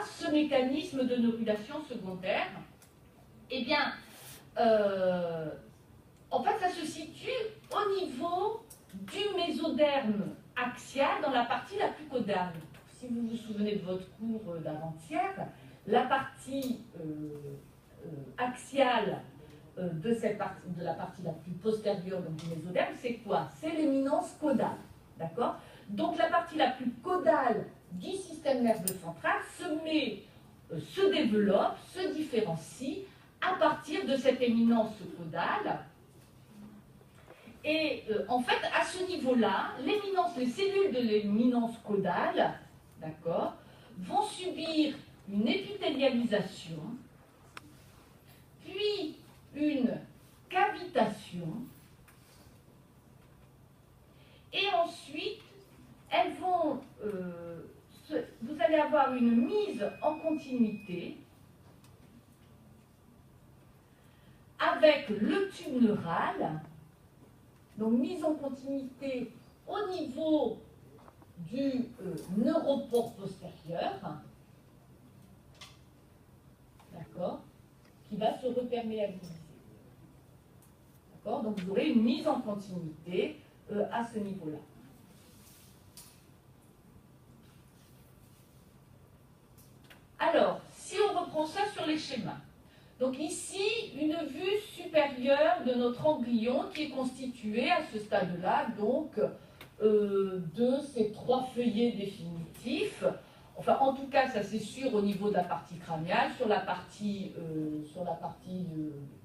quoi ce mécanisme de neurulation secondaire? Eh bien, en fait, ça se situe au niveau du mésoderme axial dans la partie la plus caudale. Si vous vous souvenez de votre cours d'avant-hier, la partie axiale de la partie la plus postérieure donc, du mésoderme, c'est quoi? C'est l'éminence caudale. D'accord? Donc la partie la plus caudale du système nerveux central se développe, se différencie à partir de cette éminence caudale. Et en fait, à ce niveau-là, les cellules de l'éminence caudale, d'accord, vont subir une épithélialisation, puis une cavitation, et ensuite, elles vont, vous allez avoir une mise en continuité avec le tube neural, donc mise en continuité au niveau du neuropore postérieur, d'accord, qui va se reperméabiliser. D'accord, donc vous aurez une mise en continuité à ce niveau-là. Alors, si on reprend ça sur les schémas, donc ici, une vue supérieure de notre ganglion qui est constituée à ce stade-là, donc, de ces 3 feuillets définitifs. Enfin, en tout cas, ça c'est sûr au niveau de la partie crâniale. Sur la partie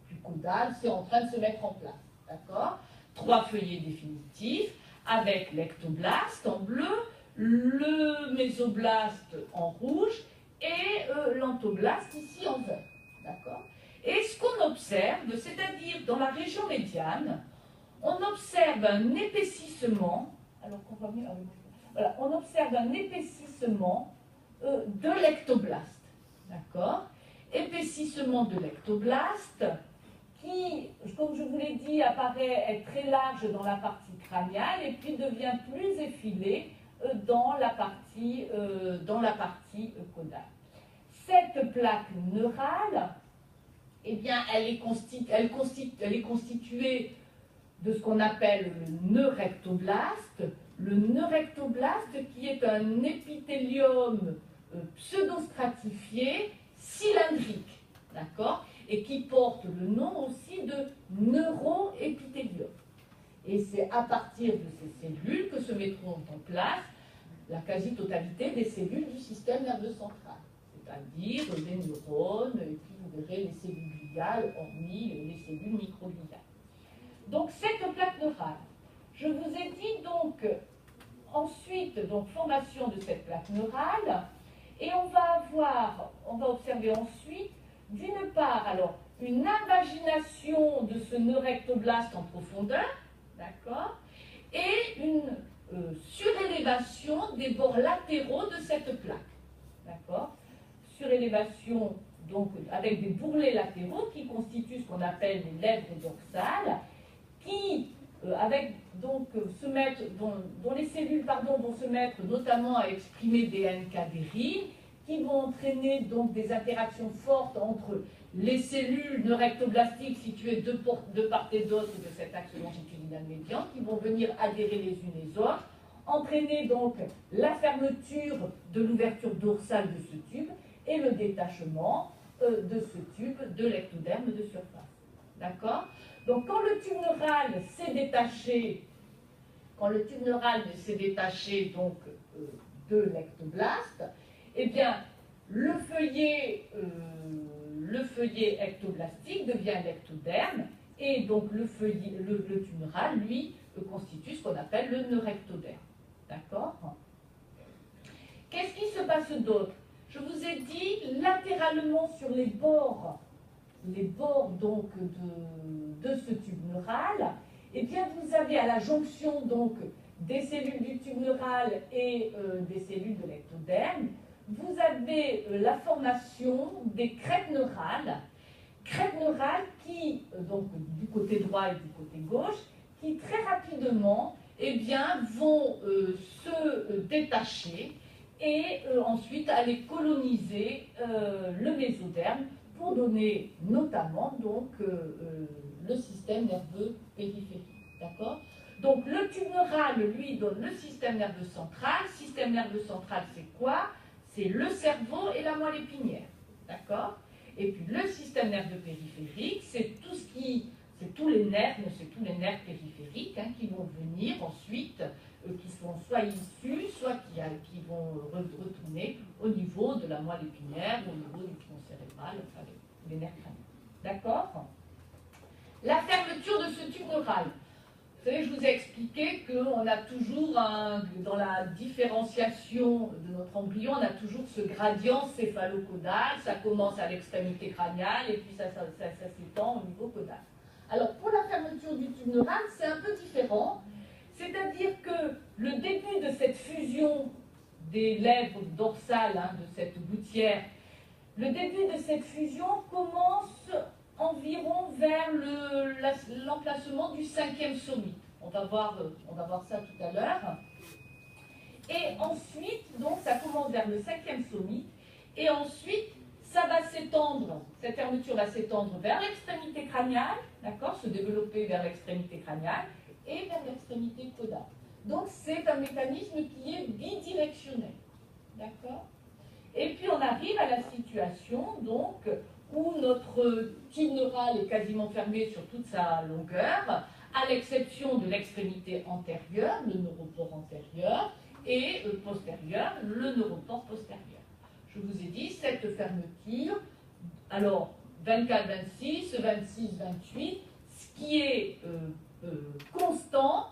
plus caudale, c'est en train de se mettre en place. D'accord? 3 feuillets définitifs avec l'ectoblaste en bleu, le mésoblaste en rouge et l'entoblaste ici en vert. D'accord? Et ce qu'on observe, c'est-à-dire dans la région médiane, on observe un épaississement, alors qu'on va mieux, voilà, on observe un épaississement de l'ectoblaste. D'accord? Épaississement de l'ectoblaste qui, comme je vous l'ai dit, apparaît être très large dans la partie crâniale et puis devient plus effilé dans la partie caudale. Cette plaque neurale, eh bien, elle est constituée de ce qu'on appelle le neurectoblaste. Le neurectoblaste qui est un épithélium pseudostratifié cylindrique, d'accord, et qui porte le nom aussi de neuroépithélium. Et c'est à partir de ces cellules que se mettront en place la quasi-totalité des cellules du système nerveux central, c'est-à-dire les neurones, et puis vous verrez les cellules gliales, hormis les cellules microgliales. Donc cette plaque neurale, je vous ai dit donc ensuite donc formation de cette plaque neurale, et on va observer ensuite d'une part alors une invagination de ce neurectoblaste en profondeur, d'accord, et une surélévation des bords latéraux de cette plaque, d'accord, surélévation donc avec des bourrelets latéraux qui constituent ce qu'on appelle les lèvres dorsales, qui dont les cellules vont se mettre notamment à exprimer des N-cadérines, qui vont entraîner donc des interactions fortes entre les cellules neurectoblastiques situées de part et d'autre de cet axe longitudinal médian, qui vont venir adhérer les unes les autres, entraîner donc la fermeture de l'ouverture dorsale de ce tube et le détachement de ce tube de l'ectoderme de surface. D'accord? Donc quand le tube neural s'est détaché, donc, de l'ectoblaste, eh bien le feuillet ectoblastique devient l'ectoderme, et donc le tube neural, lui, constitue ce qu'on appelle le neurectoderme. D'accord? Qu'est-ce qui se passe d'autre? Je vous ai dit, latéralement sur les bords donc de ce tube neural, eh bien vous avez à la jonction donc des cellules du tube neural et des cellules de l'ectoderme, vous avez la formation des crêtes neurales qui, donc du côté droit et du côté gauche, qui très rapidement eh bien, vont se détacher et ensuite aller coloniser le mésoderme pour donner notamment donc, le système nerveux périphérique. D'accord? Donc le tube neural, lui, donne le système nerveux central. Système nerveux central, c'est quoi? C'est le cerveau et la moelle épinière. D'accord? Et puis le système nerveux périphérique, c'est tout ce qui... C'est tous les nerfs périphériques hein, qui vont venir ensuite, qui sont soit issus, soit qui vont retourner au niveau de la moelle épinière, au niveau du tronc cérébral, enfin les nerfs crâniens. D'accord? La fermeture de ce tube neural. Vous savez, je vous ai expliqué qu'on a toujours, dans la différenciation de notre embryon, on a toujours ce gradient céphalocodal. Ça commence à l'extrémité crâniale et puis ça s'étend au niveau caudal. Alors, pour la fermeture du tube neural, c'est un peu différent. C'est-à-dire que le début de cette fusion des lèvres dorsales, hein, de cette gouttière, le début de cette fusion commence environ vers l'emplacement du 5e sommet. On va voir ça tout à l'heure. Et ensuite, donc, ça commence vers le 5e sommet. Et ensuite, ça va s'étendre, cette fermeture va s'étendre vers l'extrémité crâniale, d'accord, se développer vers l'extrémité crâniale et vers l'extrémité caudale. Donc, c'est un mécanisme qui est bidirectionnel. D'accord? Et puis, on arrive à la situation, donc, où notre tube neural est quasiment fermé sur toute sa longueur, à l'exception de l'extrémité antérieure, le neuropore antérieur, et postérieur, le neuropore postérieur. Je vous ai dit, cette fermeture, alors 24-26, 26-28, ce qui est constant,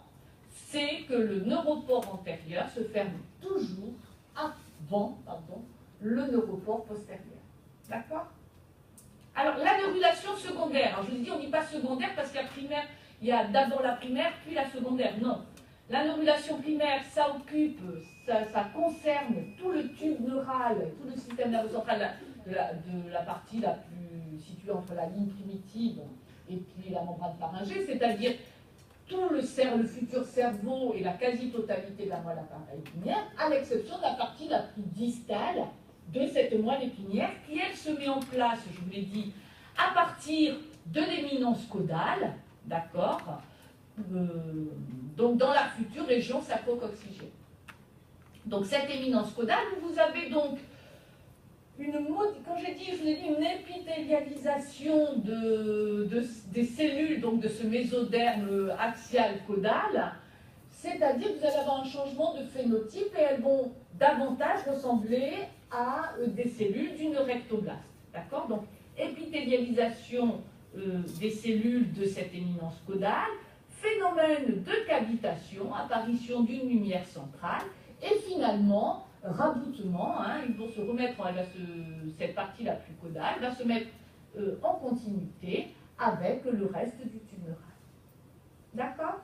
c'est que le neuropore antérieur se ferme toujours avant le neuropore postérieur. D'accord? Alors, la neurulation secondaire, alors je vous ai dit, on ne dit pas secondaire parce qu'il y a primaire, il y a d'abord la primaire, puis la secondaire. Non. La neurulation primaire, ça occupe, ça concerne tout le tube neural, tout le système nerveux central de la partie la plus située entre la ligne primitive et puis la membrane pharyngée, c'est-à-dire tout le futur cerveau et la quasi-totalité de la moelle épinière, à l'exception de la partie la plus distale de cette moelle épinière qui, elle, se met en place, je vous l'ai dit, à partir de l'éminence caudale, d'accord, donc dans la future région sacro-coccygienne. Donc cette éminence caudale, vous avez donc quand j'ai dit, je vous ai dit, une épithélialisation des cellules, donc de ce mésoderme axial caudal, c'est-à-dire que vous allez avoir un changement de phénotype et elles vont davantage ressembler à des cellules d'une rectoblaste. D'accord? Donc, épithélialisation des cellules de cette éminence caudale, phénomène de cavitation, apparition d'une lumière centrale, et finalement, raboutement, hein, ils vont se remettre, cette partie la plus caudale va se mettre en continuité avec le reste du tube neural. D'accord?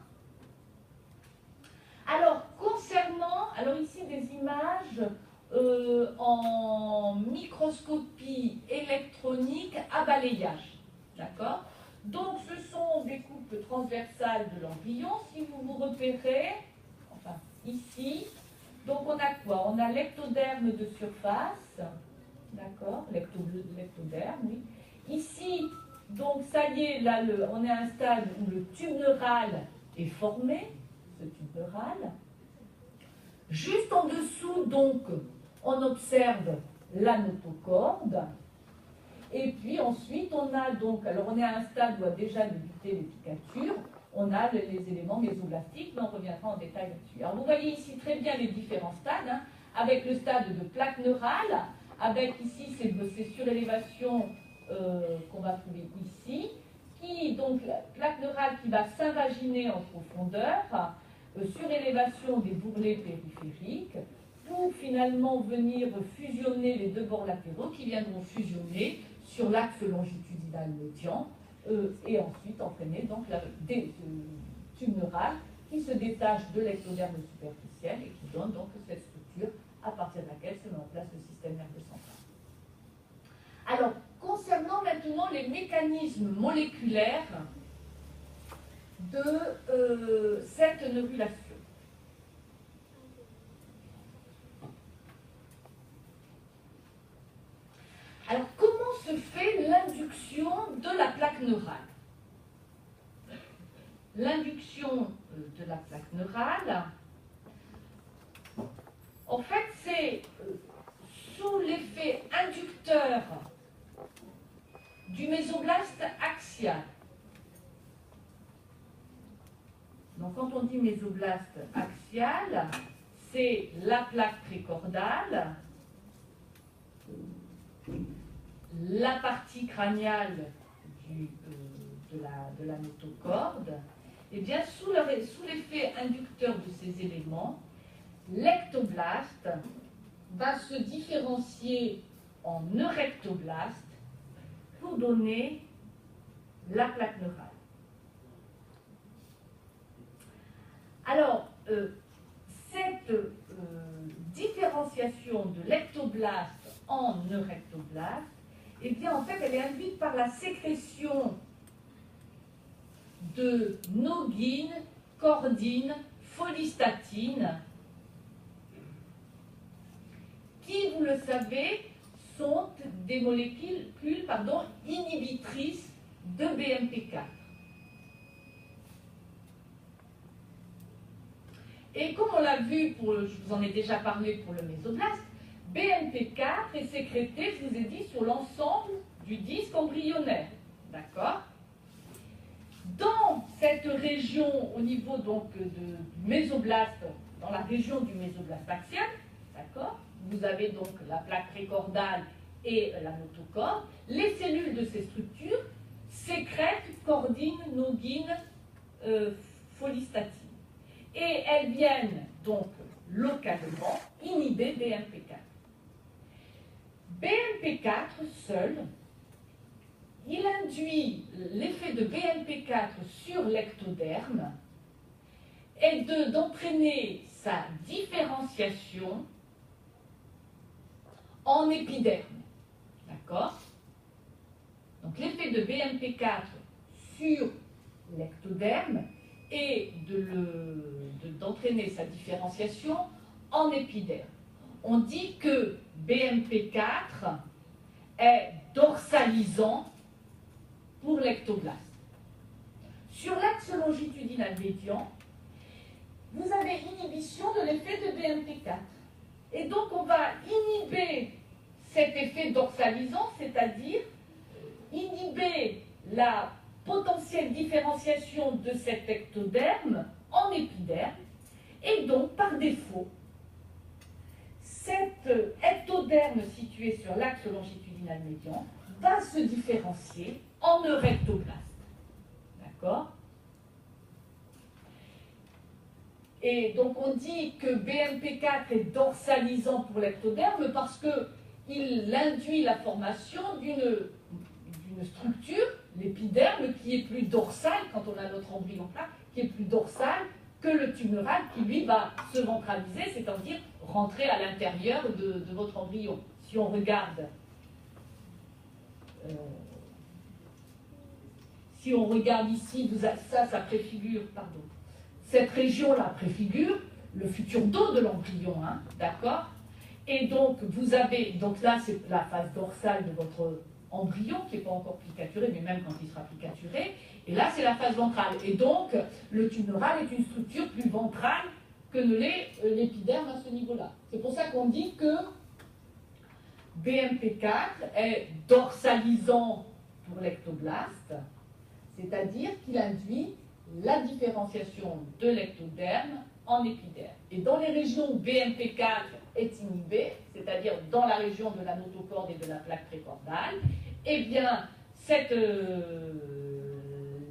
Alors, alors ici des images en microscopie électronique à balayage. D'accord? Donc, ce sont des coupes transversales de l'embryon. Si vous vous repérez, enfin, ici, donc on a quoi? On a l'ectoderme de surface, d'accord? L'ectoderme, oui. Ici, donc ça y est, là, on est à un stade où le tube neural est formé, ce tube neural. Juste en dessous, donc, on observe la notocorde. Et puis ensuite, on a donc, alors on est à un stade où a déjà débuté l'épicature, on a les éléments mésoblastiques, mais on reviendra en détail là-dessus. Alors vous voyez ici très bien les différents stades, hein, avec le stade de plaque neurale, avec ici ces surélévations qu'on va trouver ici, donc la plaque neurale qui va s'invaginer en profondeur, surélévation des bourrelets périphériques, pour finalement venir fusionner les deux bords latéraux qui viendront fusionner sur l'axe longitudinal médian et ensuite entraîner donc des tubes neurales qui se détachent de l'ectoderme superficiel et qui donnent donc cette structure à partir de laquelle se met en place le système nerveux central. Alors, concernant maintenant les mécanismes moléculaires de cette neurulation. se fait l'induction de la plaque neurale. L'induction de la plaque neurale, en fait, c'est sous l'effet inducteur du mésoblaste axial. Donc, quand on dit mésoblaste axial, c'est la plaque précordale, la partie crâniale de la notocorde. Et bien, sous l'effet inducteur de ces éléments, l'ectoblaste va se différencier en eurectoblaste pour donner la plaque neurale. Alors, cette différenciation de l'ectoblaste en eurectoblaste, eh bien, en fait, elle est induite par la sécrétion de noguine, cordine, folistatine, qui, vous le savez, sont des molécules inhibitrices de BMP4. Et comme on l'a vu, je vous en ai déjà parlé pour le mésoblaste, BMP4 est sécrété, je vous ai dit, sur l'ensemble du disque embryonnaire. D'accord? Dans cette région, au niveau donc du mésoblaste, dans la région du mésoblaste axial, d'accord, vous avez donc la plaque précordale et la notocorde. Les cellules de ces structures sécrètent cordine, noguine, folistatine. Et elles viennent donc localement inhiber BMP4. BMP4 seul, il induit l'effet de BMP4 sur l'ectoderme et d'entraîner sa différenciation en épiderme. D'accord? Donc l'effet de BMP4 sur l'ectoderme et d'entraîner sa différenciation en épiderme. On dit que BMP4 est dorsalisant pour l'ectoblaste. Sur l'axe longitudinal médian, vous avez inhibition de l'effet de BMP4. Et donc on va inhiber cet effet dorsalisant, c'est-à-dire inhiber la potentielle différenciation de cet ectoderme en épiderme, et donc par défaut, cet ectoderme situé sur l'axe longitudinal médian va se différencier en eurectoblaste. D'accord? Et donc on dit que BMP4 est dorsalisant pour l'ectoderme parce qu'il induit la formation d'une structure, l'épiderme, qui est plus dorsale, quand on a notre embryon là, qui est plus dorsale que le tube neural qui, lui, va se ventraliser, c'est-à-dire rentrer à l'intérieur de votre embryon. Si on regarde ici, ça préfigure, pardon, cette région-là préfigure le futur dos de l'embryon, hein, d'accord? Et donc, vous avez, donc là, c'est la phase dorsale de votre embryon qui n'est pas encore plicaturé, mais même quand il sera plicaturé. Et là, c'est la phase ventrale. Et donc, le tube neural est une structure plus ventrale que ne l'est l'épiderme à ce niveau-là. C'est pour ça qu'on dit que BMP4 est dorsalisant pour l'ectoblaste, c'est-à-dire qu'il induit la différenciation de l'ectoderme en épiderme. Et dans les régions où BMP4 est inhibé, c'est-à-dire dans la région de la notocorde et de la plaque précordale, eh bien,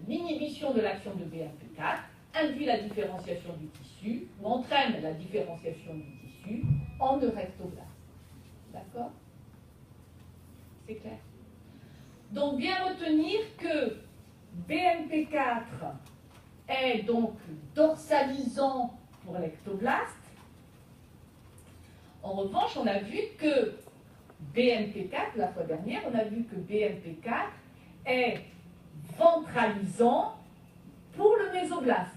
l'inhibition de l'action de BMP4 induit la différenciation du tissu, ou entraîne la différenciation du tissu en eurectoblaste. D'accord? C'est clair? Donc, bien retenir que BMP4 est donc dorsalisant pour l'ectoblaste. En revanche, on a vu que BMP4, la fois dernière, on a vu que BMP4 est ventralisant pour le mésoblaste.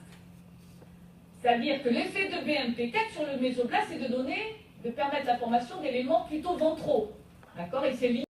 C'est-à-dire que l'effet de BMP4 sur le mésoblaste, c'est de permettre la formation d'éléments plutôt ventraux. D'accord? Et c'est